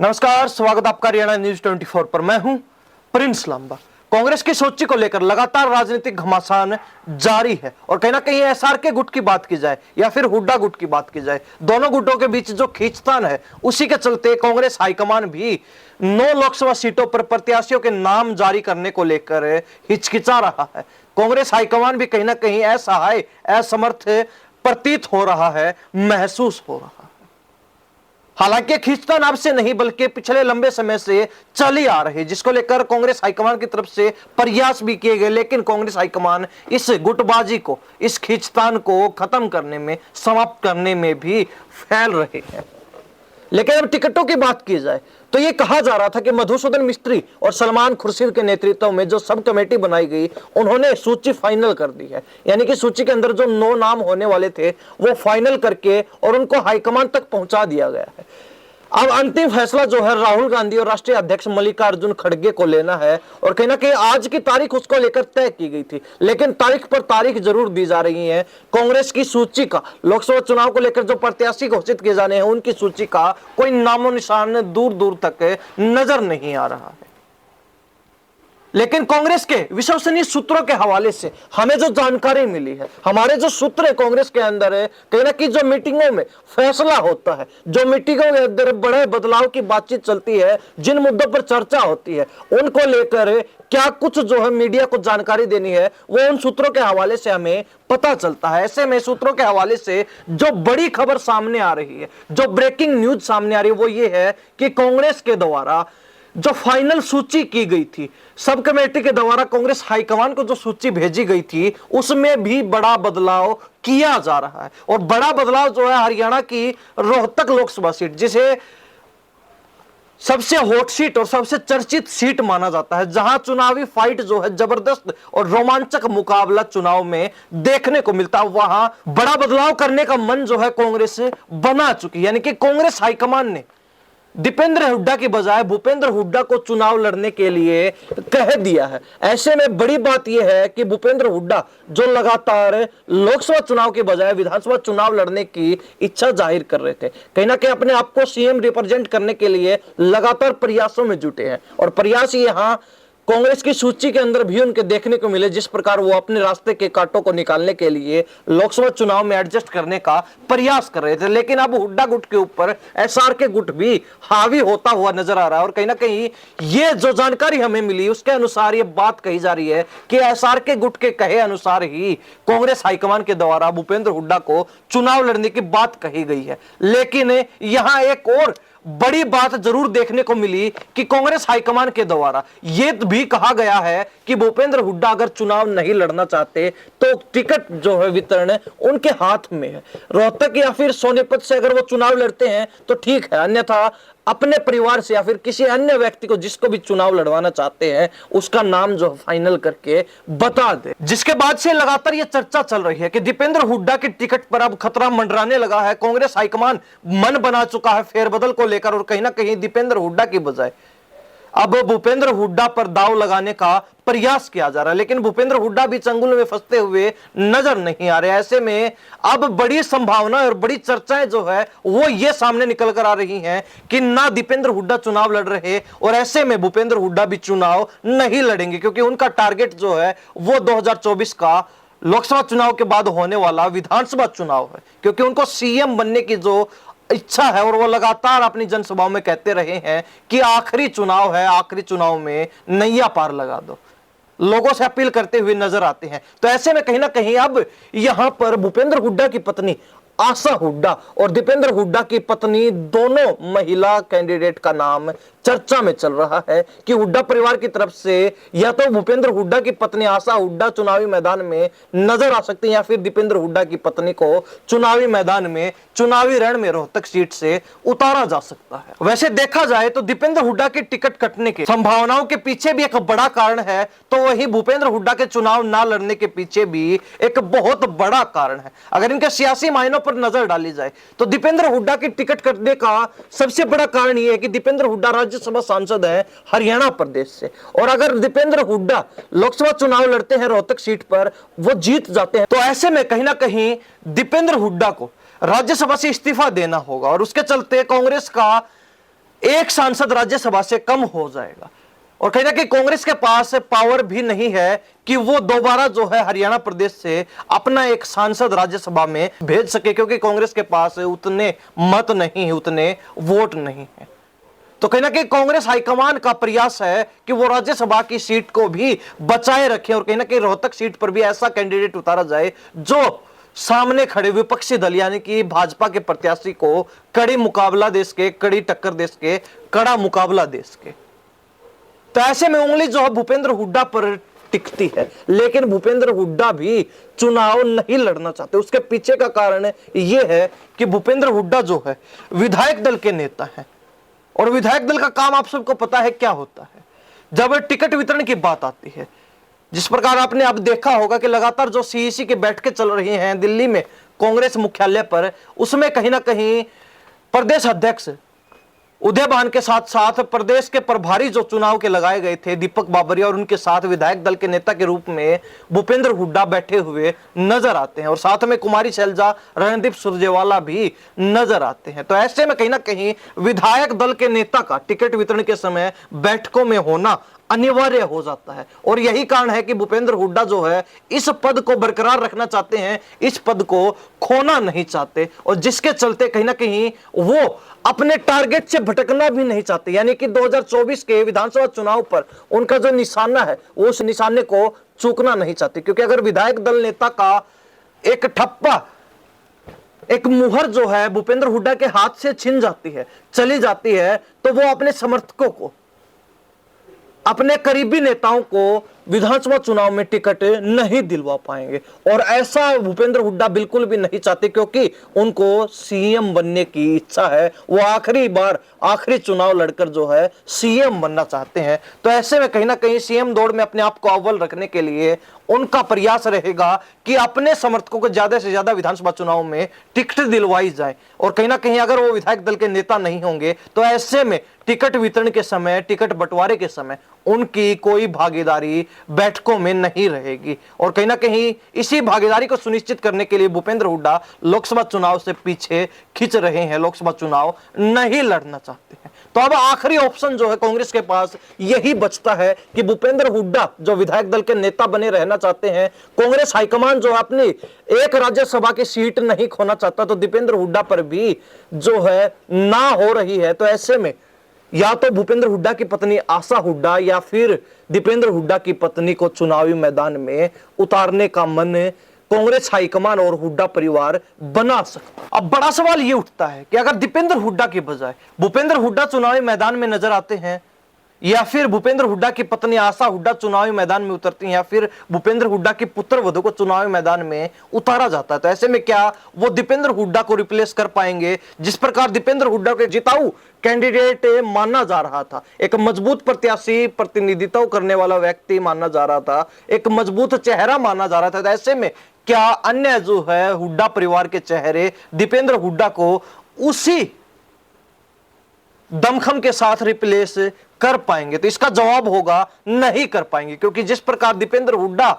नमस्कार, स्वागत आपका हरियाणा न्यूज 24 पर। मैं हूं प्रिंस लांबा। कांग्रेस की सोची को लेकर लगातार राजनीतिक घमासान जारी है और कहीं ना कहीं एसआर के गुट की बात की जाए या फिर हुड्डा गुट की बात की जाए, दोनों गुटों के बीच जो खींचतान है उसी के चलते कांग्रेस हाईकमान भी 9 लोकसभा सीटों पर प्रत्याशियों के नाम जारी करने को लेकर हिचकिचा रहा है। कांग्रेस हाईकमान भी कहीं ना कहीं असहाय, असमर्थ प्रतीत हो रहा है, महसूस हो रहा है। हालांकि खींचतान अब से नहीं बल्कि पिछले लंबे समय से चली आ रही, जिसको लेकर कांग्रेस हाईकमान की तरफ से प्रयास भी किए गए, लेकिन कांग्रेस हाईकमान इस गुटबाजी को, इस खींचतान को खत्म करने में, समाप्त करने में भी फैल रहे हैं। लेकिन अब टिकटों की बात की जाए तो यह कहा जा रहा था कि मधुसूदन मिस्त्री और सलमान खुर्शीद के नेतृत्व में जो सब कमेटी बनाई गई, उन्होंने सूची फाइनल कर दी है। यानी कि सूची के अंदर जो 9 नाम होने वाले थे वो फाइनल करके और उनको हाईकमान तक पहुंचा दिया गया है। अब अंतिम फैसला जो है राहुल गांधी और राष्ट्रीय अध्यक्ष मल्लिकार्जुन खड़गे को लेना है और कहीं ना कहीं आज की तारीख उसको लेकर तय की गई थी, लेकिन तारीख पर तारीख जरूर दी जा रही है। कांग्रेस की सूची का लोकसभा चुनाव को लेकर जो प्रत्याशी घोषित किए जाने हैं उनकी सूची का कोई नामो निशान दूर दूर तक नजर नहीं आ रहा है। लेकिन कांग्रेस के विश्वसनीय सूत्रों के हवाले से हमें जो जानकारी मिली है, हमारे जो सूत्र है कांग्रेस के अंदर है, कहीं ना कहीं जो मीटिंगों में फैसला होता है, जो मीटिंगों के अंदर बड़े बदलाव की बातचीत चलती है, जिन मुद्दों पर चर्चा होती है, उनको लेकर क्या कुछ जो है मीडिया को जानकारी देनी है वो उन सूत्रों के हवाले से हमें पता चलता है। ऐसे में सूत्रों के हवाले से जो बड़ी खबर सामने आ रही है, जो ब्रेकिंग न्यूज सामने आ रही है, वो ये है कि कांग्रेस के द्वारा जो फाइनल सूची की गई थी, सब कमेटी के द्वारा कांग्रेस हाईकमान को जो सूची भेजी गई थी, उसमें भी बड़ा बदलाव किया जा रहा है। और बड़ा बदलाव जो है हरियाणा की रोहतक लोकसभा सीट, जिसे सबसे हॉट सीट और सबसे चर्चित सीट माना जाता है, जहां चुनावी फाइट जो है जबरदस्त और रोमांचक मुकाबला चुनाव में देखने को मिलता है, वहां बड़ा बदलाव करने का मन जो है कांग्रेस बना चुकी है। यानी कि कांग्रेस हाईकमान ने दीपेंद्र हुड्डा की बजाय भूपेंद्र हुड्डा को चुनाव लड़ने के लिए कह दिया है। ऐसे में बड़ी बात यह है कि भूपेंद्र हुड्डा जो लगातार लोकसभा चुनाव के बजाय विधानसभा चुनाव लड़ने की इच्छा जाहिर कर रहे थे, कहीं ना कहीं अपने आप को सीएम रिप्रेजेंट करने के लिए लगातार प्रयासों में जुटे हैं और प्रयास यहां कांग्रेस की सूची के अंदर भी उनके देखने को मिले, जिस प्रकार वो अपने रास्ते के कांटों को निकालने के लिए लोकसभा चुनाव में एडजस्ट करने का प्रयास कर रहे थे। लेकिन अब हुड्डा गुट के ऊपर एसआर के गुट भी हावी होता हुआ नजर आ रहा है और कहीं ना कहीं ये जो जानकारी हमें मिली उसके अनुसार ये बात कही जा रही है कि एसआर के गुट के कहे अनुसार ही कांग्रेस हाईकमान के द्वारा भूपेंद्र हुड्डा को चुनाव लड़ने की बात कही गई है। लेकिन यहां एक और बड़ी बात जरूर देखने को मिली कि कांग्रेस हाईकमान के द्वारा यह भी कहा गया है कि भूपेंद्र हुड्डा अगर चुनाव नहीं लड़ना चाहते तो टिकट जो है वितरण उनके हाथ में है। रोहतक या फिर सोनीपत से अगर वो चुनाव लड़ते हैं तो ठीक है, अन्यथा अपने परिवार से या फिर किसी अन्य व्यक्ति को जिसको भी चुनाव लड़वाना चाहते हैं उसका नाम जो फाइनल करके बता दे। जिसके बाद से लगातार ये चर्चा चल रही है कि दीपेंद्र हुड्डा की टिकट पर अब खतरा मंडराने लगा है। कांग्रेस हाईकमान मन बना चुका है फेरबदल को लेकर और कहीं ना कहीं दीपेंद्र हुड्डा की बजाय अब भूपेंद्र हुड्डा पर दाव लगाने का प्रयास किया जा रहा है। लेकिन भूपेंद्र हुड्डा भी चंगुल में फंसते हुए नजर नहीं आ रहे। ऐसे में अब बड़ी संभावना और बड़ी चर्चाएं जो है वो ये सामने निकल कर आ रही हैं कि ना दीपेंद्र हुड्डा चुनाव लड़ रहे और ऐसे में भूपेंद्र हुड्डा भी चुनाव नहीं लड़ेंगे, क्योंकि उनका टारगेट जो है वो 2024 का लोकसभा चुनाव के बाद होने वाला विधानसभा चुनाव है, क्योंकि उनको सीएम बनने की जो इच्छा है और वो लगातार अपनी जनसभाओं में कहते रहे हैं कि आखिरी चुनाव है, आखिरी चुनाव में नैया पार लगा दो, लोगों से अपील करते हुए नजर आते हैं। तो ऐसे में कहीं ना कहीं अब यहां पर भूपेंद्र हुड्डा की पत्नी आशा हुड्डा और दीपेंद्र हुड्डा की पत्नी दोनों महिला कैंडिडेट का नाम चर्चा में चल रहा है कि हुड्डा परिवार की तरफ से या तो भूपेंद्र हुड्डा की पत्नी आशा हुड्डा चुनावी मैदान में नजर आ सकती है या फिर दीपेंद्र हुड्डा की पत्नी को चुनावी मैदान में, चुनावी रण में रोहतक सीट से उतारा जा सकता है। वैसे देखा जाए तो दीपेंद्र हुड्डा की टिकट कटने की संभावनाओं के पीछे भी एक बड़ा कारण है, तो वही भूपेंद्र हुड्डा के चुनाव ना लड़ने के पीछे भी एक बहुत बड़ा कारण है। अगर इनके सियासी मायनों पर नजर डाली जाए तो दीपेंद्र हुड्डा की टिकट कटने का सबसे बड़ा कारण यह है कि दीपेंद्र हुड्डा राज्यसभा सांसद है हरियाणा प्रदेश से, और अगर दीपेंद्र हुड्डा लोकसभा चुनाव लड़ते हैं रोहतक सीट पर, वो जीत जाते हैं, तो ऐसे में कहीं ना कहीं दीपेंद्र हुड्डा को राज्यसभा से इस्तीफा देना होगा और उसके चलते कांग्रेस का एक सांसद राज्यसभा से कम हो जाएगा। और कहीं ना कहीं कांग्रेस के पास पावर भी नहीं है कि वो दोबारा जो है हरियाणा प्रदेश से अपना एक सांसद राज्यसभा में भेज सके, क्योंकि कांग्रेस के पास उतने मत नहीं है, उतने वोट नहीं है। तो कहीं ना कहीं कांग्रेस हाईकमान का प्रयास है कि वो राज्यसभा की सीट को भी बचाए रखे और कहीं ना कहीं रोहतक सीट पर भी ऐसा कैंडिडेट उतारा जाए जो सामने खड़े विपक्षी दल यानी कि भाजपा के प्रत्याशी को कड़ी मुकाबला दे सके, कड़ी टक्कर दे सके, कड़ा मुकाबला दे सके। तो ऐसे में उंगली जो है भूपेंद्र हुड्डा पर टिकती है, लेकिन भूपेंद्र हुड्डा भी चुनाव नहीं लड़ना चाहते। उसके पीछे का कारण यह है कि भूपेंद्र हुड्डा जो है विधायक दल के नेता हैं और विधायक दल का काम आप सबको पता है क्या होता है। जब टिकट वितरण की बात आती है, जिस प्रकार आपने अब देखा होगा कि लगातार जो सीईसी के बैठकें चल रही हैं दिल्ली में कांग्रेस मुख्यालय पर, उसमें कहीं ना कहीं प्रदेश अध्यक्ष उदय भान के साथ साथ प्रदेश के प्रभारी जो चुनाव के लगाए गए थे दीपक बाबरिया और उनके साथ विधायक दल के नेता के रूप में भूपेंद्र हुड्डा बैठे हुए नजर आते हैं और साथ में कुमारी शैलजा, रणदीप सुरजेवाला भी नजर आते हैं। तो ऐसे में कहीं ना कहीं विधायक दल के नेता का टिकट वितरण के समय बैठकों में होना अनिवार्य हो जाता है और यही कारण है कि भूपेंद्र हुड्डा जो है इस पद को बरकरार रखना चाहते हैं, इस पद को खोना नहीं चाहते और जिसके चलते कहीं ना कहीं वो अपने टारगेट से भटकना भी नहीं चाहते। यानी कि 2024 के विधानसभा चुनाव पर उनका जो निशाना है वो उस निशाने को चूकना नहीं चाहते, क्योंकि अगर विधायक दल नेता का एक ठप्पा, एक मुहर जो है भूपेंद्र हुड्डा के हाथ से छिन जाती है, चली जाती है, तो वो अपने समर्थकों को, अपने करीबी नेताओं को विधानसभा चुनाव में टिकट नहीं दिलवा पाएंगे और ऐसा भूपेंद्र हुड्डा बिल्कुल भी नहीं चाहते, क्योंकि उनको सीएम बनने की इच्छा है। वो आखिरी बार आखिरी चुनाव लड़कर जो है सीएम बनना चाहते हैं। तो ऐसे में कहीं ना कहीं सीएम दौड़ में अपने आप को अव्वल रखने के लिए उनका प्रयास रहेगा कि अपने समर्थकों को ज्यादा से ज्यादा विधानसभा चुनाव में टिकट दिलवाई जाए और कहीं ना कहीं अगर वो विधायक दल के नेता नहीं होंगे तो ऐसे में टिकट वितरण के समय, टिकट बंटवारे के समय उनकी कोई भागीदारी बैठकों में नहीं रहेगी और कहीं ना कहीं इसी भागीदारी को सुनिश्चित करने के लिए भूपेंद्र हुड्डा लोकसभा चुनाव से पीछे खींच रहे हैं, लोकसभा चुनाव नहीं लड़ना चाहते हैं। तो अब आखिरी ऑप्शन जो है कांग्रेस के पास यही बचता है कि भूपेंद्र हुड्डा जो विधायक दल के नेता बने रहना चाहते हैं, कांग्रेस हाईकमान जो अपनी एक राज्यसभा की सीट नहीं खोना चाहता, तो दीपेंद्र हुड्डा पर भी जो है ना हो रही है। तो ऐसे में या तो भूपेंद्र हुड्डा की पत्नी आशा हुड्डा या फिर दीपेंद्र हुड्डा की पत्नी को चुनावी मैदान में उतारने का मन कांग्रेस हाईकमान और हुड्डा परिवार बना सकता। अब बड़ा सवाल यह उठता है कि अगर दीपेंद्र हुड्डा के बजाय भूपेंद्र हुड्डा चुनावी मैदान में नजर आते हैं या फिर भूपेंद्र हुड्डा की पत्नी आशा हुड्डा चुनावी मैदान में उतरती हैं या फिर भूपेंद्र हुड्डा की पुत्र वधू को चुनावी मैदान में उतारा जाता है, तो ऐसे में क्या वो दीपेंद्र हुड्डा को रिप्लेस कर पाएंगे? जिस प्रकार दीपेंद्र हुड्डा के जिताऊ कैंडिडेट माना जा रहा था, एक मजबूत प्रत्याशी, प्रतिनिधित्व करने वाला व्यक्ति माना जा रहा था, एक मजबूत चेहरा माना जा रहा था, तो ऐसे में क्या अन्य जो है हुड्डा परिवार के चेहरे दीपेंद्र हुड्डा को उसी दमखम के साथ रिप्लेस कर पाएंगे? तो इसका जवाब होगा नहीं कर पाएंगे, क्योंकि जिस प्रकार दीपेंद्र हुड्डा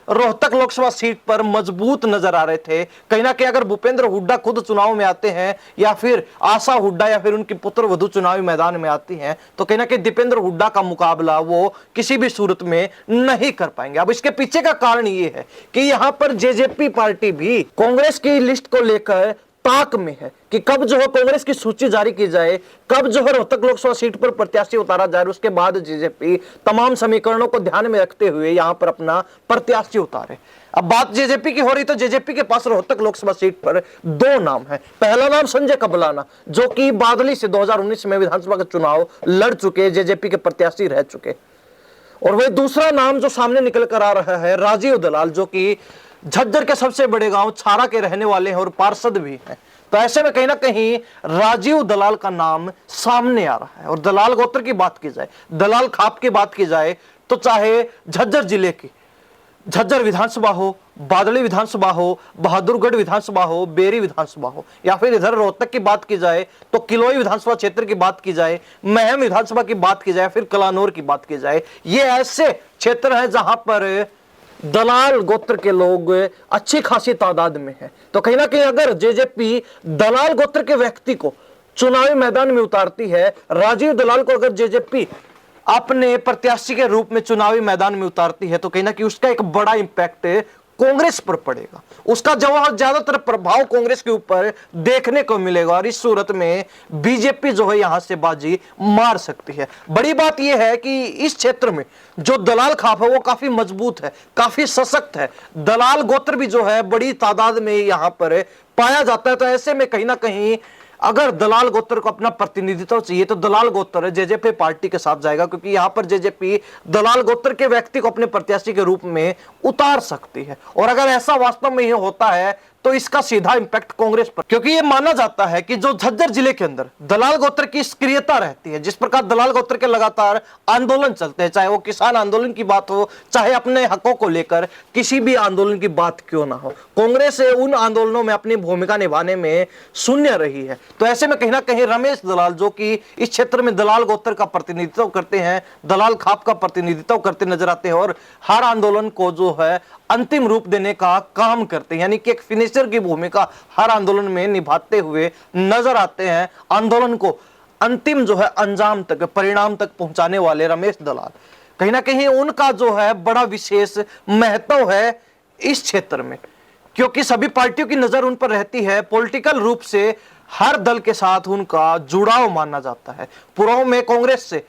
रोहतक लोकसभा सीट पर मजबूत नजर आ रहे थे, कहीं ना कहीं अगर भूपेंद्र हुड्डा खुद चुनाव में आते हैं या फिर आशा हुड्डा या फिर उनकी पुत्र वधू चुनावी मैदान में आती हैं, तो कहीं ना कहीं दीपेंद्र हुड्डा का मुकाबला वो किसी भी सूरत में नहीं कर पाएंगे। अब इसके पीछे का कारण ये है कि यहां पर जेजेपी पार्टी भी कांग्रेस की लिस्ट को लेकर ताक में है कि कब जो है कांग्रेस की सूची जारी की जाए, कब जो है रोहतक लोकसभा सीट पर प्रत्याशी उतारा जाए, उसके बाद जेजेपी तमाम समीकरणों को ध्यान में रखते हुए यहां पर अपना प्रत्याशी उतारे। अब बात जेजेपी की हो रही, तो जेजेपी के पास रोहतक लोकसभा सीट पर दो नाम है। पहला नाम संजय कबलाना, जो कि बादली से 2019 में विधानसभा का चुनाव लड़ चुके, जेजेपी के प्रत्याशी रह चुके, और वही दूसरा नाम जो सामने निकल कर आ रहा है राजीव दलाल, जो कि झज्जर के सबसे बड़े गांव छारा के रहने वाले हैं और पार्षद भी हैं। तो ऐसे में कहीं ना कहीं राजीव दलाल का नाम सामने आ रहा है। और दलाल गोत्र की बात की जाए, दलाल खाप की बात की जाए, तो चाहे झज्जर जिले की झज्जर विधानसभा हो, बादली विधानसभा हो, बहादुरगढ़ विधानसभा हो, बेरी विधानसभा हो, या फिर इधर रोहतक की बात की जाए तो किलोई विधानसभा क्षेत्र की बात की जाए, महम विधानसभा की बात की जाए, फिर कलानौर की बात की जाए, ये ऐसे क्षेत्र हैं जहां पर दलाल गोत्र के लोग अच्छी खासी तादाद में हैं। तो कहीं ना कहीं अगर जेजेपी दलाल गोत्र के व्यक्ति को चुनावी मैदान में उतारती है। राजीव दलाल को अगर जेजेपी अपने प्रत्याशी के रूप में चुनावी मैदान में उतारती है तो कहीं ना कहीं उसका एक बड़ा इंपैक्ट कांग्रेस पर पड़ेगा, उसका ज्यादातर प्रभाव कांग्रेस के ऊपर देखने को मिलेगा और इस सूरत में बीजेपी जो है यहां से बाजी मार सकती है। बड़ी बात यह है कि इस क्षेत्र में जो दलाल खाप है वो काफी मजबूत है, काफी सशक्त है। दलाल गोत्र भी जो है बड़ी तादाद में यहां पर पाया जाता है। तो ऐसे में कहीं ना कहीं अगर दलाल गोत्र को अपना प्रतिनिधित्व चाहिए तो दलाल गोत्र जेजेपी पार्टी के साथ जाएगा, क्योंकि यहां पर जेजेपी दलाल गोत्र के व्यक्ति को अपने प्रत्याशी के रूप में उतार सकती है। और अगर ऐसा वास्तव में यह होता है तो इसका सीधा इंपैक्ट कांग्रेस पर, क्योंकि यह माना जाता है कि जो झज्जर जिले के अंदर दलाल गोत्र की सक्रियता रहती है, जिस प्रकार दलाल गोत्र के लगातार आंदोलन चलते हैं, चाहे वो किसान आंदोलन की बात हो, चाहे अपने हकों को लेकर किसी भी आंदोलन की बात क्यों ना हो, कांग्रेस उन आंदोलनों में अपनी भूमिका निभाने में शून्य रही है। तो ऐसे में कहीं ना कहीं रमेश दलाल, जो कि इस क्षेत्र में दलाल गोत्र का प्रतिनिधित्व करते हैं, दलाल खाप का प्रतिनिधित्व करते नजर आते हैं और हर आंदोलन को जो है अंतिम रूप देने का काम करते हैं, यानी कि एक फिनिशर की भूमिका हर आंदोलन में निभाते हुए नजर आते हैं। आंदोलन को अंतिम जो है अंजाम तक, परिणाम तक पहुंचाने वाले रमेश दलाल, कहीं ना कहीं उनका जो है बड़ा विशेष महत्व है इस क्षेत्र में, क्योंकि सभी पार्टियों की नजर उन पर रहती है। पॉलिटिकल रूप से हर दल के साथ उनका जुड़ाव माना जाता है। पूर्व में कांग्रेस से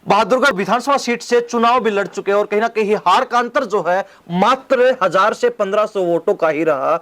बहादुरगढ़ विधानसभा सीट से चुनाव भी लड़ चुके और कहीं ना कहीं हार का अंतर जो है मात्र 1000 से 1500 वोटों का ही रहा।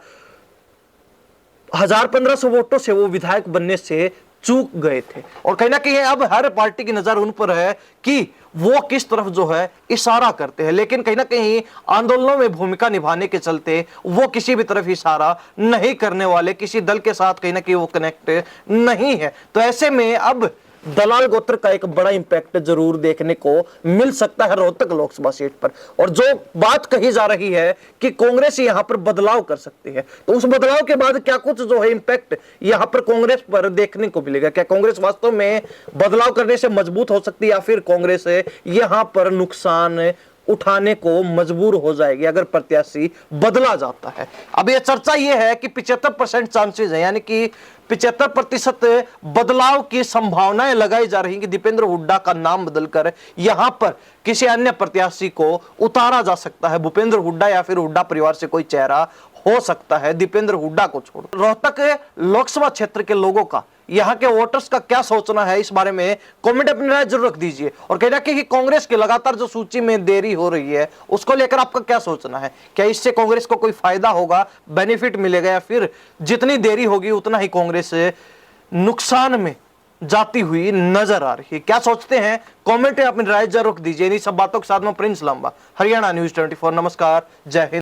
1000-1500 वोटों से वो विधायक बनने से चूक गए थे और कहीं ना कहीं अब हर पार्टी की नजर उन पर है कि वो किस तरफ जो है इशारा करते हैं, लेकिन कहीं ना कहीं आंदोलनों में भूमिका निभाने के चलते वो किसी भी तरफ इशारा नहीं करने वाले, किसी दल के साथ कहीं ना कहीं वो कनेक्ट नहीं है। तो ऐसे में अब दलाल गोत्र का एक बड़ा इंपैक्ट जरूर देखने को मिल सकता है रोहतक लोकसभा सीट पर। और जो बात कही जा रही है कि कांग्रेस यहां पर बदलाव कर सकती है, तो उस बदलाव के बाद क्या कुछ जो है इंपैक्ट यहां पर कांग्रेस पर देखने को मिलेगा? क्या कांग्रेस वास्तव में बदलाव करने से मजबूत हो सकती है या फिर कांग्रेस यहां पर नुकसान उठाने को मजबूर हो जाएगी अगर प्रत्याशी बदला जाता है? अब यह चर्चा यह है कि 75% चांसेस है, यानी कि 75% बदलाव की संभावनाएं लगाई जा रही कि दीपेंद्र हुड्डा का नाम बदलकर यहां पर किसी अन्य प्रत्याशी को उतारा जा सकता है। भूपेंद्र हुड्डा या फिर हुड्डा परिवार से कोई चेहरा हो सकता है, दीपेंद्र हुड्डा को छोड़। रोहतक लोकसभा क्षेत्र के लोगों का, यहाँ के वोटर्स का क्या सोचना है इस बारे में कमेंट अपनी राय जरूर रख दीजिए। और कह रहा कि कांग्रेस की लगातार जो सूची में देरी हो रही है उसको लेकर आपका क्या सोचना है? क्या इससे कांग्रेस को कोई फायदा होगा, बेनिफिट मिलेगा, या फिर जितनी देरी होगी उतना ही कांग्रेस नुकसान में जाती हुई नजर आ रही है? क्या सोचते हैं कमेंट में अपनी राय जरूर रख दीजिए। इन सब बातों के साथ में प्रिंस लांबा, हरियाणा न्यूज 24। नमस्कार, जय हिंद।